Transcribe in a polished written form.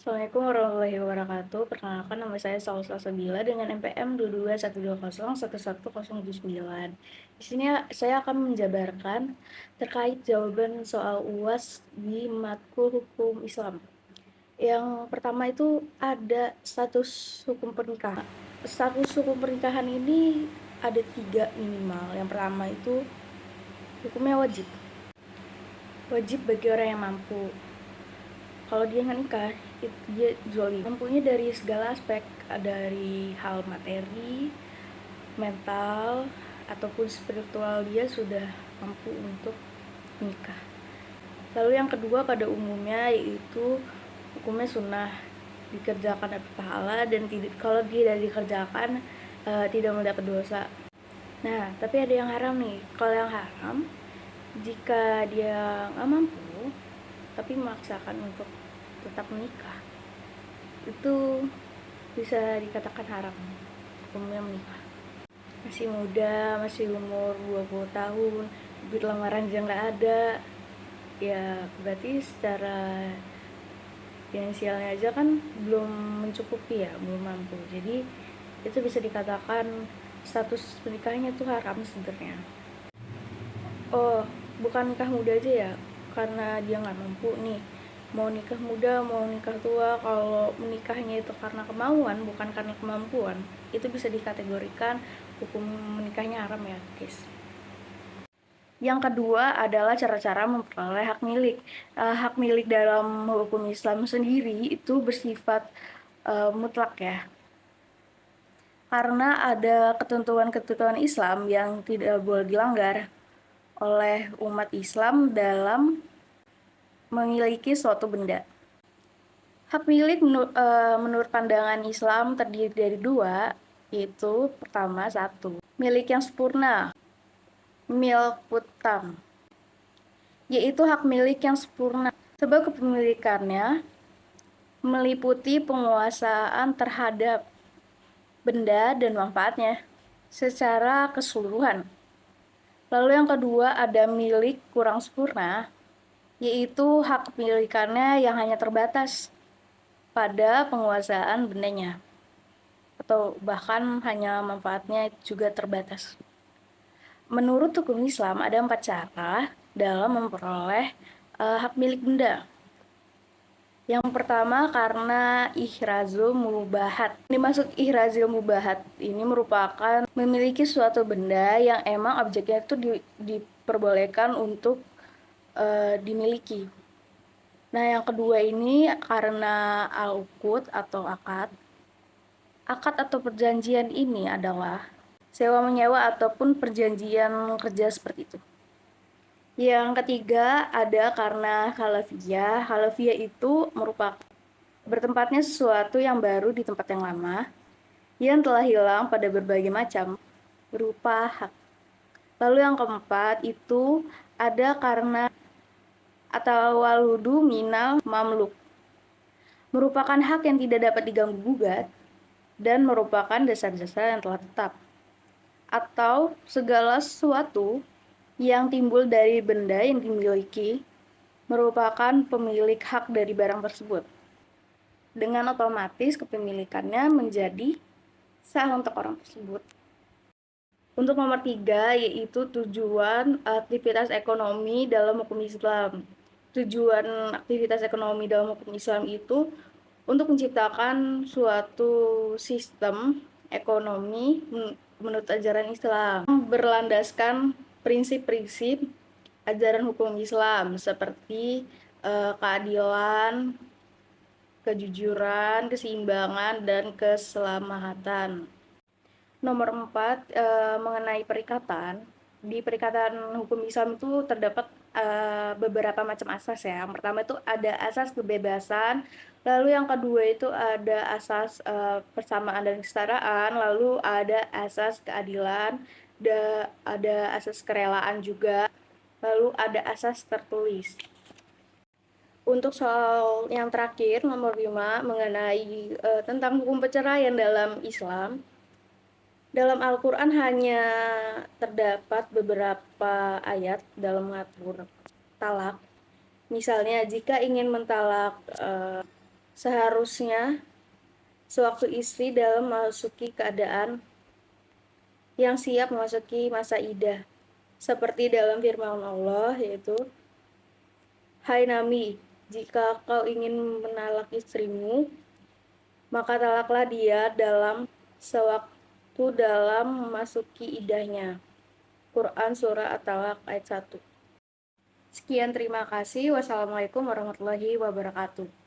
Assalamualaikum warahmatullahi wabarakatuh. Perkenalkan nama saya Salsa Sabila dengan NPM 22120111079. Di sini saya akan menjabarkan terkait jawaban soal UAS di matkul hukum Islam. Yang pertama itu ada status hukum pernikahan. Status hukum pernikahan ini ada 3 minimal. Yang pertama itu hukumnya wajib. Wajib bagi orang yang mampu. Kalau dia nggak nikah, dia zolim. Mampunya dari segala aspek, dari hal materi, mental, ataupun spiritual dia sudah mampu untuk menikah. Lalu yang kedua pada umumnya yaitu hukumnya sunnah, dikerjakan dapat pahala dan kalau tidak dikerjakan tidak mendapat dosa. Nah, tapi ada yang haram nih. Kalau yang haram, jika dia nggak mampu tapi memaksakan untuk tetap menikah, itu bisa dikatakan haram hukumnya menikah. Masih muda, masih umur 20 tahun, duit lamaran aja nggak ada, ya berarti secara finansialnya aja kan belum mencukupi ya, belum mampu. Jadi itu bisa dikatakan status pernikahannya tuh haram sebenarnya. Oh, bukan nikah muda aja ya, karena dia nggak mampu nih. Mau nikah muda, mau nikah tua, kalau menikahnya itu karena kemauan, bukan karena kemampuan, itu bisa dikategorikan hukum menikahnya haram ya, guys. Yang kedua adalah cara-cara memperoleh hak milik. Hak milik dalam hukum Islam sendiri itu bersifat mutlak ya, karena ada ketentuan-ketentuan Islam yang tidak boleh dilanggar oleh umat Islam dalam memiliki suatu benda. Hak milik menurut pandangan Islam terdiri dari dua, yaitu pertama satu, milik yang sempurna, milkut tam, yaitu hak milik yang sempurna. Sebab kepemilikannya meliputi penguasaan terhadap benda dan manfaatnya secara keseluruhan. Lalu yang kedua ada milik kurang sempurna, yaitu hak kepemilikannya yang hanya terbatas pada penguasaan bendanya, atau bahkan hanya manfaatnya juga terbatas. Menurut hukum Islam ada 4 cara dalam memperoleh hak milik benda. Yang pertama karena ihrazul mubahat. Dimaksud ihrazul mubahat ini merupakan memiliki suatu benda yang emang objeknya itu diperbolehkan untuk dimiliki. Nah, yang kedua ini karena al-uqud atau akad. Akad atau perjanjian ini adalah sewa menyewa ataupun perjanjian kerja seperti itu. Yang ketiga ada karena halafiyah. Halafiyah itu merupakan bertempatnya sesuatu yang baru di tempat yang lama yang telah hilang pada berbagai macam berupa hak. Lalu yang keempat itu ada karena atau waludu minal mamluk, merupakan hak yang tidak dapat diganggu gugat dan merupakan dasar-dasar yang telah tetap, atau segala sesuatu yang timbul dari benda yang dimiliki merupakan pemilik hak dari barang tersebut. Dengan otomatis kepemilikannya menjadi sah untuk orang tersebut. Untuk nomor 3 yaitu tujuan aktivitas ekonomi dalam hukum Islam. Tujuan aktivitas ekonomi dalam hukum Islam itu untuk menciptakan suatu sistem ekonomi menurut ajaran Islam berlandaskan prinsip-prinsip ajaran hukum Islam seperti keadilan, kejujuran, keseimbangan, dan keselamatan. Nomor 4 mengenai perikatan. Di perikatan hukum Islam itu terdapat beberapa macam asas ya. Yang pertama itu ada asas kebebasan, lalu yang kedua itu ada asas persamaan dan kesetaraan, lalu ada asas keadilan, ada asas kerelaan juga, lalu ada asas tertulis. Untuk soal yang terakhir nomor 5 mengenai tentang hukum perceraian dalam Islam. Dalam Al-Quran hanya terdapat beberapa ayat dalam mengatur talak. Misalnya jika ingin mentalak Seharusnya sewaktu istri dalam memasuki keadaan yang siap memasuki masa iddah, seperti dalam firman Allah, yaitu, "Hai Nabi, jika kau ingin menalak istrimu, maka talaklah dia dalam sewaktu dalam memasuki iddahnya." Quran Surah At-Talaq ayat 1. Sekian, terima kasih. Wassalamualaikum warahmatullahi wabarakatuh.